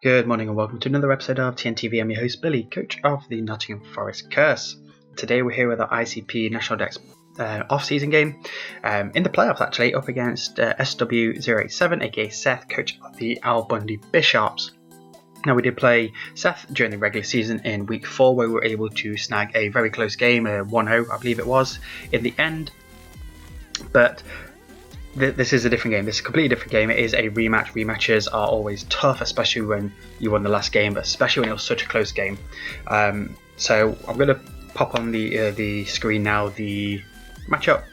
Good morning and welcome to another episode of TNTV. I'm your host Billy, coach of the Nottingham Forest Curse. Today we're here with our ICP National Dex off-season game in the playoffs, actually, up against SW087, aka Seth, coach of the Bundy Bisharps. Now, we did play Seth during the regular season in week 4, where we were able to snag a very close game, 1-0 I believe it was, in the end. But this is a different game. This is a completely different game. It is a rematch. Rematches are always tough, especially when you won the last game, but especially when it was such a close game. So I'm going to pop on the screen now the matchup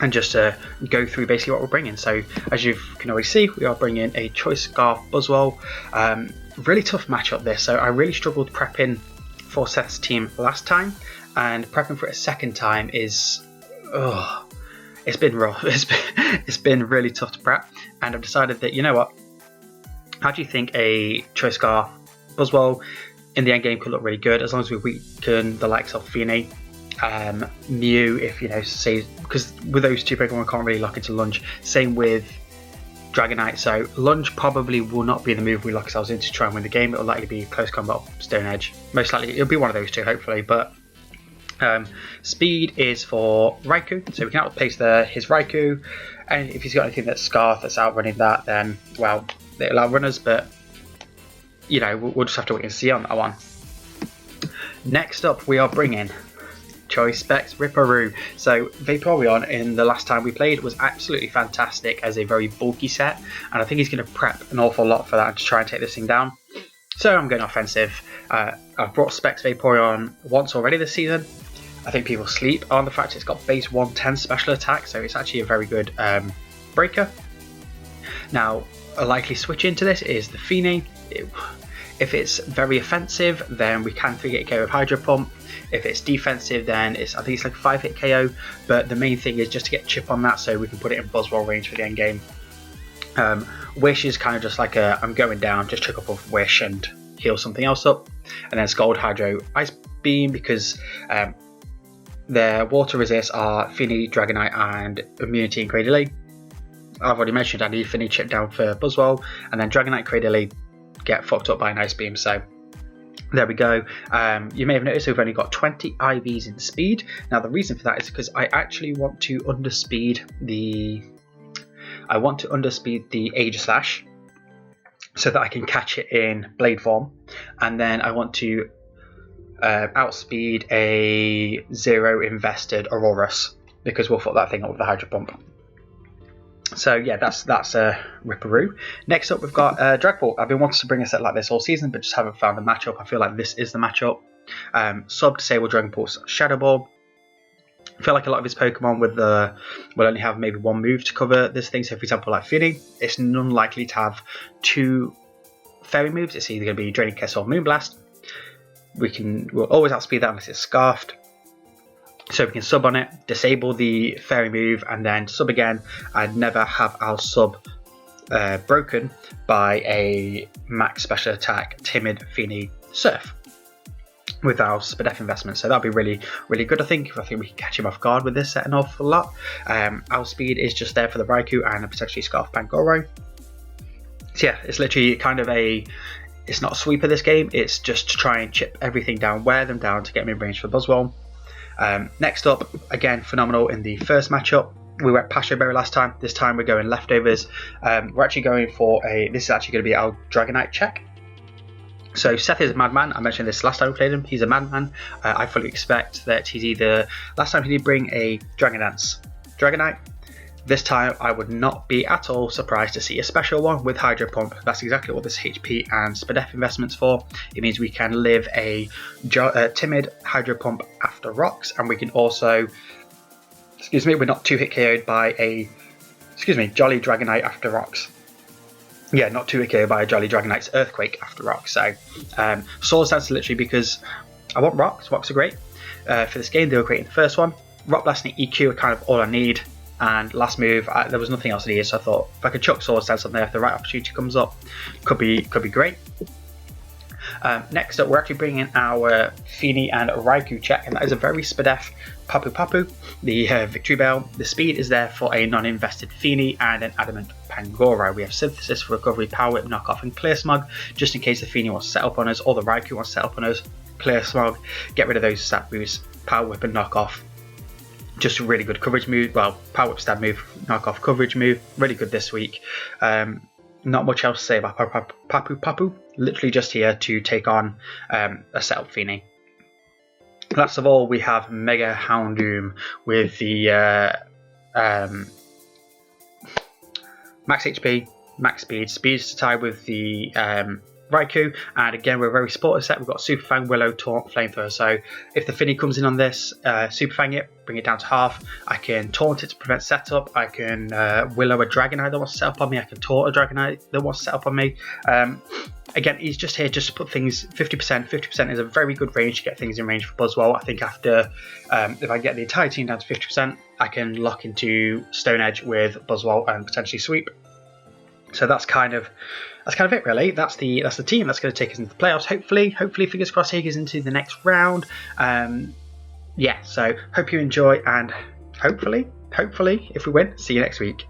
and just go through basically what we're bringing. So as you can already see, we are bringing a Choice Scarf Buzzwole. Really tough matchup this. So I really struggled prepping for Seth's team last time, and prepping for it a second time is it's been rough. It's been really tough to prep, and I've decided that, you know what, how do you think a Choice Scarf Buzzwole in the end game could look really good, as long as we weaken the likes of Fini, Mew, if you know, say, because with those two Pokemon we can't really lock into Lunge. Same with Dragonite, so Lunge probably will not be the move we lock ourselves into to try and win the game. It will likely be Close Combat, Stone Edge. Most likely it'll be one of those two, hopefully, but speed is for Raikou, so we can outpace his Raikou, and if he's got anything that's Scarf that's outrunning that, then, well, it'll outrun us, but, you know, we'll just have to wait and see on that one. Next up, we are bringing Choice Specs Ripperoo. So Vaporeon in the last time we played was absolutely fantastic as a very bulky set, and I think he's going to prep an awful lot for that to try and take this thing down. So I'm going offensive. I've brought Specs Vaporeon once already this season. I think people sleep on the fact it's got base 110 special attack, so it's actually a very good breaker. Now, a likely switch into this is the Fini. If it's very offensive, then we can 3-hit KO with Hydro Pump. If it's defensive, then I think it's like 5-hit KO, but the main thing is just to get chip on that so we can put it in Buzzwole range for the end game. Wish is kind of just like I'm going down, just chuck up a Wish and heal something else up. And then Scald, Hydro, Ice Beam, because their water resists are Fini, Dragonite, and Immunity and Cradily. I've already mentioned I need Fini chip down for Buzzwole, and then Dragonite, Cradily get fucked up by an Ice Beam, so there we go. You may have noticed we've only got 20 IVs in speed. Now the reason for that is because I actually want to underspeed the Aegislash so that I can catch it in Blade form, and then I want to outspeed a 0 invested Aurorus, because we'll fuck that thing up with the Hydro Pump. So yeah, that's Ripperoo. Next up, we've got Dragapult. I've been wanting to bring a set like this all season, but just haven't found the matchup. I feel like this is the matchup. Sub Disable Dragapult's Shadow Ball. I feel like a lot of his Pokemon will only have maybe one move to cover this thing. So for example, like Fini, it's unlikely to have 2 fairy moves. It's either going to be Draining Kiss or Moonblast. We'll always outspeed that unless it's Scarfed. So we can sub on it, disable the fairy move, and then sub again, and never have our sub broken by a max special attack Timid Fini Surf with our Spadef investment. So that'll be really, really good. I think we can catch him off guard with this set an awful lot. Our speed is just there for the Raikou and a potentially Scarf Pangoro. So yeah, it's literally kind of it's not a sweeper this game, it's just to try and chip everything down, wear them down to get them in range for Buzzwole. Next up, again, phenomenal in the first matchup. We went Passion Berry last time. This time we're going Leftovers. We're actually going for this is actually going to be our Dragonite check. So Seth is a madman. I mentioned this last time we played him. He's a madman. I fully expect that he's either... Last time he did bring a Dragon Dance Dragonite. This time I would not be at all surprised to see a special one with Hydro Pump. That's exactly what this HP and Spadef investment's for. It means we can live a timid Hydro Pump after Rocks, and we can also, we're not 2-hit KO'd by a, Jolly Dragonite after Rocks. Yeah, not 2-hit KO'd by a Jolly Dragonite's Earthquake after Rocks. So Swords Dance literally because I want Rocks. Rocks are great. For this game, they were great in the first one. Rock Blast and EQ are kind of all I need. And last move, there was nothing else I needed, so I thought if I could chuck Swords Dance on there if the right opportunity comes up, could be great. Next up, we're actually bringing in our Fini and Raikou check, and that is a very Spadef Papu Papu, the Victory Bell. The speed is there for a non-invested Fini and an Adamant Pangoro. We have Synthesis for recovery, Power Whip, Knock Off, and Clear Smog, just in case the Feeny wants to set up on us or the Raikou wants to set up on us. Clear Smog, get rid of those stat boosts, Power Whip and Knock Off. Just a really good coverage move. Well, Power Whip, stab move, Knock Off, coverage move. Really good this week. Not much else to say about Papu. Literally just here to take on a setup Feeny. Last of all, we have Mega Houndoom with the max HP, max speed, speeds to tie with the Raikou, and again we're a very supportive set. We've got Super Fang, Willow, Taunt, Flamethrower, so if the Finny comes in on this, Super Fang it, bring it down to half. I can Taunt it to prevent setup, I can Willow a Dragonite that wants to set up on me, I can Taunt a Dragonite that wants to set up on me. Again, he's just here just to put things 50%. 50% is a very good range to get things in range for Buzzwole. I think after, if I get the entire team down to 50%, I can lock into Stone Edge with Buzzwole and potentially Sweep. So that's kind of it, really. That's the team that's going to take us into the playoffs. Hopefully, fingers crossed, take us into the next round. Yeah. So hope you enjoy, and hopefully, if we win, see you next week.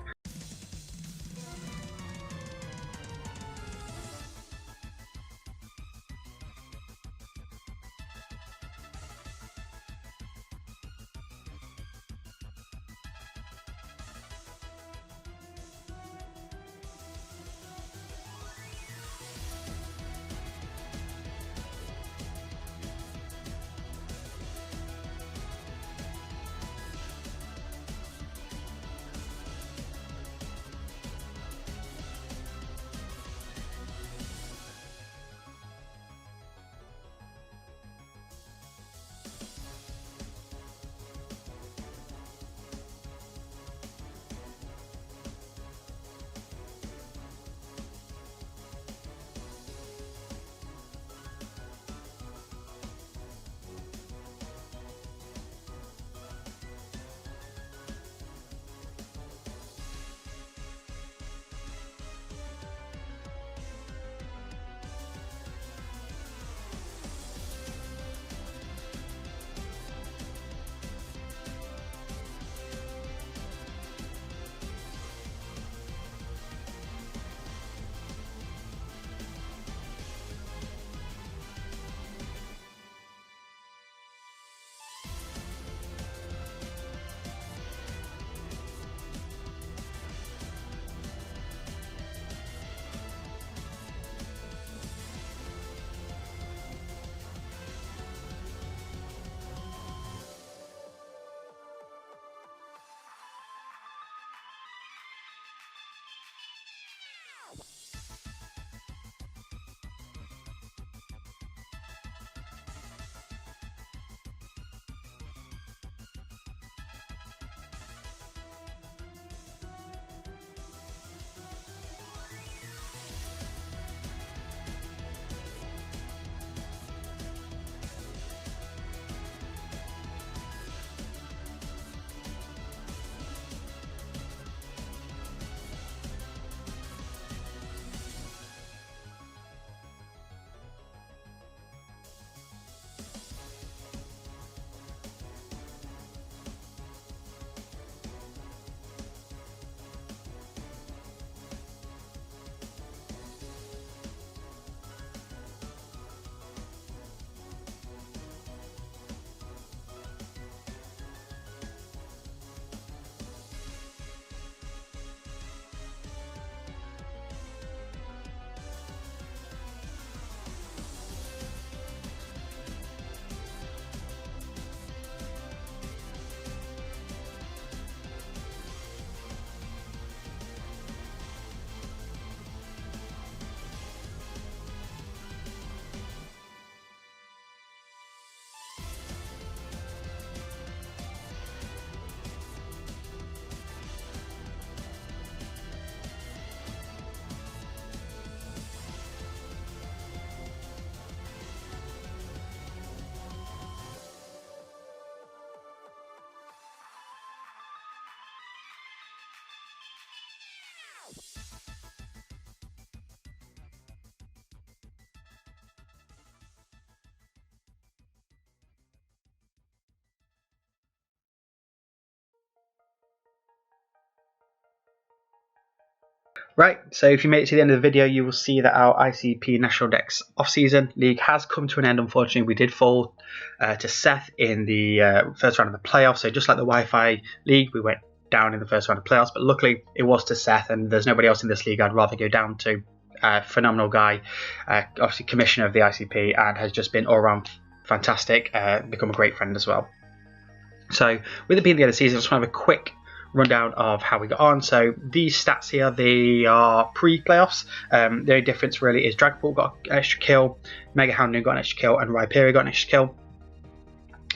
Right, so if you made it to the end of the video, you will see that our ICP National Dex off-season league has come to an end. Unfortunately, we did fall to Seth in the first round of the playoffs. So just like the Wi-Fi league, we went down in the first round of playoffs. But luckily, it was to Seth, and there's nobody else in this league I'd rather go down to. Phenomenal guy, obviously commissioner of the ICP, and has just been all around fantastic. Become a great friend as well. So with it being the end of the season, I just want to have a quick rundown of how we got on. So these stats here, they are pre-playoffs. The only difference really is Dragapult got an extra kill, Mega Houndoom got an extra kill, and Rhyperior got an extra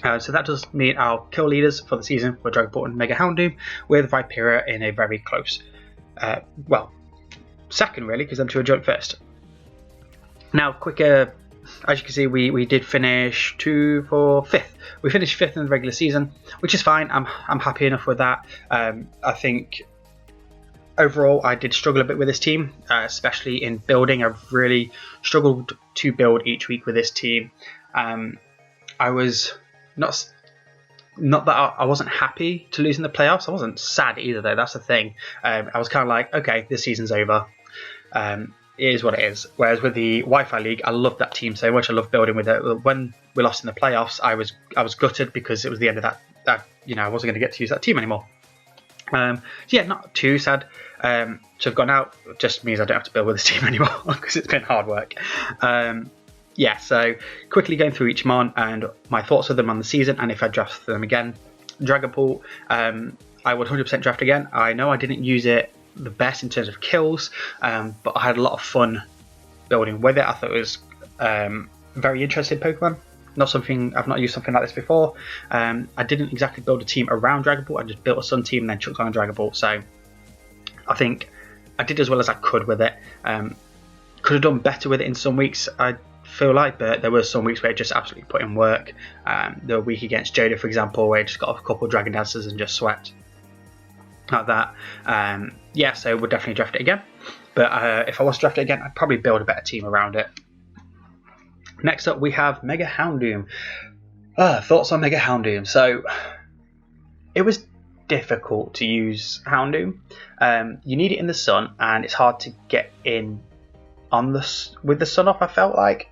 kill. So that does mean our kill leaders for the season were Dragapult and Mega Houndoom, with Rhyperior in a very close, second really, because them two are joint first. Now, quicker. As you can see, we did finish 5th. We finished 5th in the regular season, which is fine. I'm happy enough with that. I think overall I did struggle a bit with this team, especially in building. I've really struggled to build each week with this team. I was not that I wasn't happy to lose in the playoffs. I wasn't sad either, though. That's the thing. I was kind of like, okay, this season's over. It is what it is. Whereas with the Wi-Fi League, I loved that team so much. I loved building with it. When we lost in the playoffs, I was gutted because it was the end of that. I wasn't going to get to use that team anymore. So yeah, not too sad to have gone out. It just means I don't have to build with this team anymore because it's been hard work. Yeah, so quickly going through each mon and my thoughts of them on the season, and if I draft them again. Dragapult, I would 100% draft again. I know I didn't use it the best in terms of kills, but I had a lot of fun building with it. I thought it was very interesting Pokemon. I've not used something like this before. I didn't exactly build a team around Dragapult. I just built a Sun team and then chucked on a Dragapult. So I think I did as well as I could with it. Could have done better with it in some weeks, I feel like, but there were some weeks where it just absolutely put in work. The week against Joda, for example, where I just got a couple of Dragon Dancers and just swept like that. Yeah, so we'll definitely draft it again. But if I was to draft it again, I'd probably build a better team around it. Next up, we have Mega Houndoom. Thoughts on Mega Houndoom. So it was difficult to use Houndoom. You need it in the sun, and it's hard to get in on with the sun off. I felt like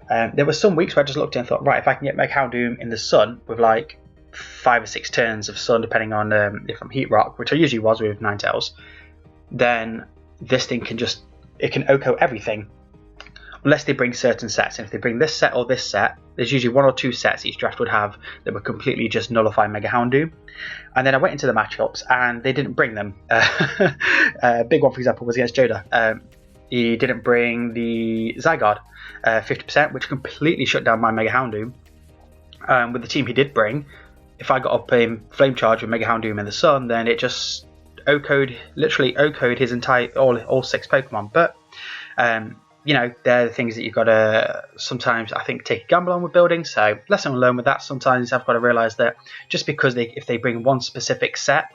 there were some weeks where I just looked and thought, right, if I can get Mega Houndoom in the sun with like 5 or 6 turns of sun, depending on if I'm Heat Rock, which I usually was with Ninetales, then this thing can OHKO everything, unless they bring certain sets. And if they bring this set or this set, there's usually 1 or 2 sets each draft would have that would completely just nullify Mega Houndoom. And then I went into the matchups and they didn't bring them. A big one, for example, was against Joda. He didn't bring the Zygarde 50%, which completely shut down my Mega Houndoom. With the team he did bring, if I got up in Flame Charge with Mega Houndoom in the sun, then it just literally OHKO'd his entire all 6 Pokemon. But they're the things that you've got to sometimes, I think, take a gamble on with building. So lesson learned with that. Sometimes I've got to realise that just because if they bring one specific set,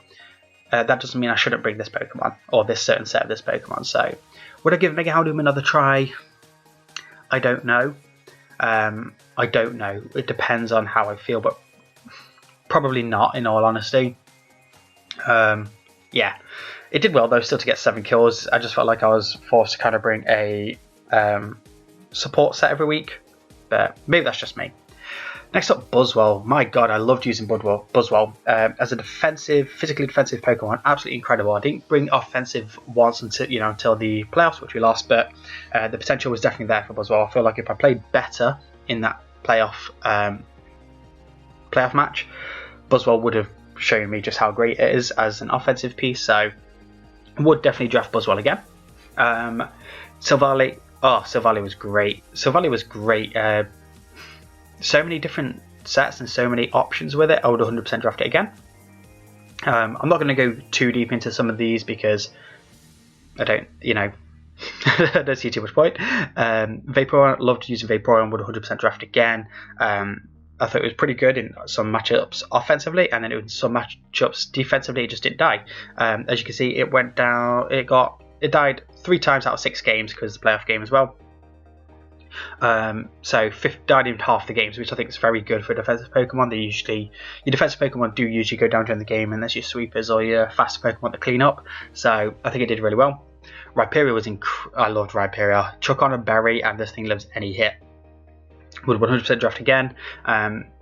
that doesn't mean I shouldn't bring this Pokemon or this certain set of this Pokemon. So would I give Mega Houndoom another try? I don't know. I don't know. It depends on how I feel, but probably not, in all honesty. Yeah, it did well though, still to get 7 kills. I just felt like I was forced to kind of bring a support set every week, but maybe that's just me. Next up, Buzzwole. My god, I loved using Buzzwole as a physically defensive Pokemon. Absolutely incredible. I didn't bring offensive once until the playoffs, which we lost, but the potential was definitely there for Buzzwole. I feel like if I played better in that playoff match, Buzzwole would have shown me just how great it is as an offensive piece. So I would definitely draft Buzzwole again. Silvally. Silvally was great. So many different sets and so many options with it. I would 100% draft it again. I'm not going to go too deep into some of these because I don't, I don't see too much point. Vaporeon, loved using Vaporeon, would 100% draft again. I thought it was pretty good in some matchups offensively, and then in some matchups defensively, it just didn't die. As you can see, it went down. It died 3 times out of 6 games because the playoff game as well. So died in half the games, which I think is very good for a defensive Pokemon. Your defensive Pokemon do usually go down during the game unless your sweepers or your faster Pokemon to clean up. So I think it did really well. Rhyperior was I loved Rhyperior. Chuck on a berry and this thing lives any hit. Would 100% draft again.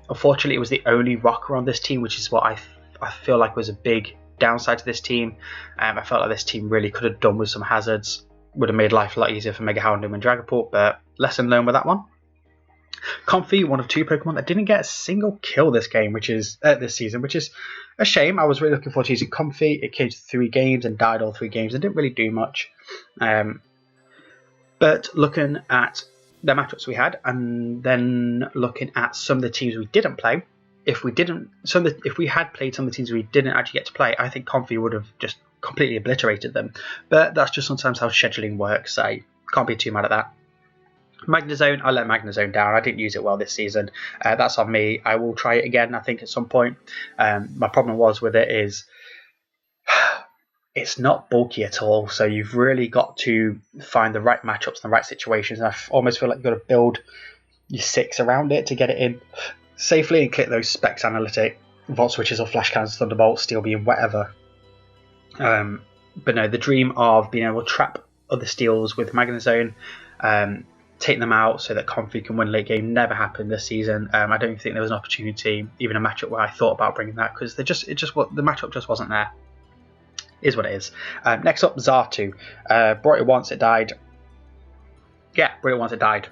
Unfortunately, it was the only rocker on this team, which is what I feel like was a big downside to this team. I felt like this team really could have done with some hazards. Would have made life a lot easier for Mega Houndoom and Dragapult, but lesson learned with that one. Comfey, one of 2 Pokemon that didn't get a single kill this game, which is this season, which is a shame. I was really looking forward to using Comfey. It came to 3 games and died all 3 games and didn't really do much. But looking at the matchups we had, and then looking at some of the teams we didn't play, if we had played some of the teams we didn't actually get to play, I think Comfey would have just completely obliterated them. But that's just sometimes how scheduling works. I can't be too mad at that. Magnezone, I let Magnezone down. I didn't use it well this season. That's on me. I will try it again, I think, at some point. My problem with it is it's not bulky at all. So you've really got to find the right matchups and the right situations. And I almost feel like you've got to build your 6 around it to get it in safely and click those specs analytic, Volt Switches or Flash Cannons, Thunderbolt, Steel Beam, whatever. But no, the dream of being able to trap other steals with Magnezone, take them out so that Comfey can win late game, never happened this season. I don't think there was an opportunity, even a matchup where I thought about bringing that, because the matchup just wasn't there. Is what it is. Next up, Xatu. Brought it once, it died. Yeah, brought it once, it died.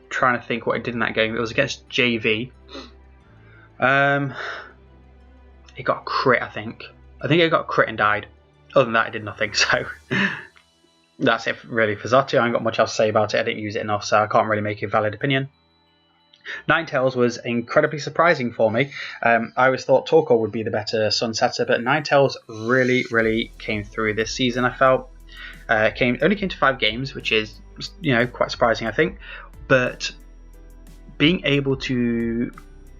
Trying to think what it did in that game. It was against JV. It got a crit, I think. I think it got a crit and died. Other than that, it did nothing. So that's it really for Xatu. I haven't got much else to say about it. I didn't use it enough, so I can't really make a valid opinion. Ninetales was incredibly surprising for me. I always thought Torkoal would be the better Sunsetter, but Ninetales really came through this season, I felt. Only came to 5 games, which is, quite surprising, I think. But being able to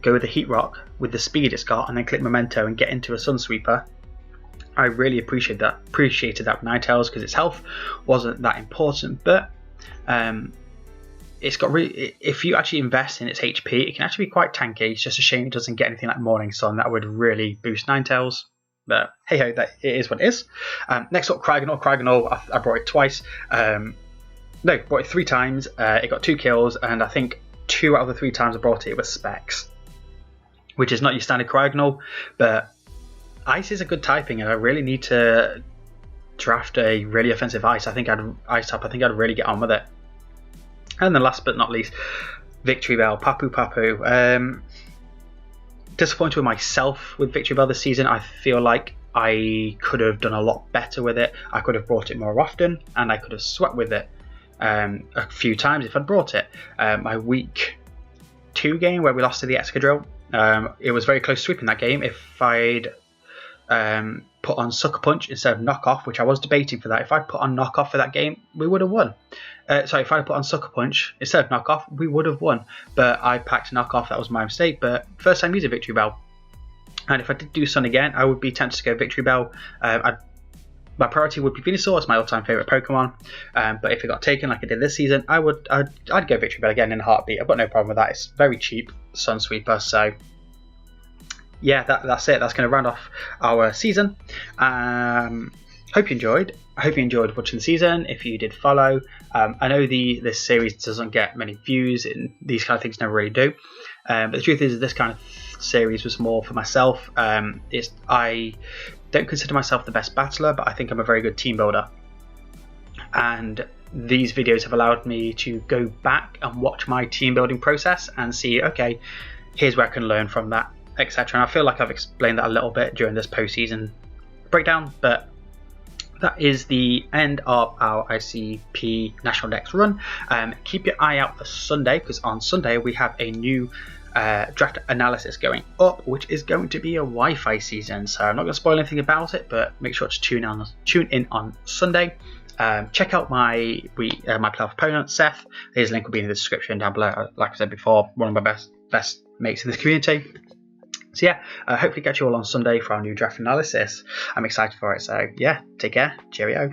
go with the Heat Rock with the speed it's got and then click Memento and get into a Sunsweeper, I really appreciated that with Ninetales, because its health wasn't that important, but it's got if you actually invest in its HP, it can actually be quite tanky. It's just a shame it doesn't get anything like Morning Sun. That would really boost Ninetales. But hey ho, that it is what it is. Next up, Cryogonal. I brought it twice. Brought it 3 times. It got 2 kills, and I think 2 out of the 3 times I brought it was Specs, which is not your standard Cryogonal, but Ice is a good typing, and I really need to draft a really offensive Ice. I think I'd really get on with it. And then last but not least, Victory Bell, Papu. Disappointed with myself with Victory Bell this season. I feel like I could have done a lot better with it. I could have brought it more often, and I could have swept with it a few times if I'd brought it. My week 2 game where we lost to the Excadrill, it was very close sweeping that game. If I'd put on Sucker Punch instead of Knockoff, which I was debating for that. If I put on Knockoff for that game, we would have won. If I put on Sucker Punch instead of Knockoff, we would have won. But I packed Knockoff, that was my mistake. But first time using Victory Bell. And if I did do Sun again, I would be tempted to go Victory Bell. My priority would be Venusaur, it's my all-time favourite Pokemon. But if it got taken like I did this season, I'd go Victory Bell again in a heartbeat. I've got no problem with that. It's very cheap, Sunsweeper, so yeah, that's it. That's going to round off our season. Hope you enjoyed. I hope you enjoyed watching the season. If you did follow, I know this series doesn't get many views, and these kind of things never really do. But the truth is, this kind of series was more for myself. I don't consider myself the best battler, but I think I'm a very good team builder. And these videos have allowed me to go back and watch my team building process and see, okay, here's where I can learn from that, etc. And I feel like I've explained that a little bit during this postseason breakdown, but that is the end of our ICP National Dex run. Keep your eye out for Sunday, because on Sunday we have a new draft analysis going up, which is going to be a Wi-Fi season. So I'm not going to spoil anything about it, but make sure to tune in on Sunday. Check out my playoff opponent, Seth. His link will be in the description down below. Like I said before, one of my best mates in this community. So yeah, hopefully catch you all on Sunday for our new draft analysis. I'm excited for it. So yeah, take care. Cheerio.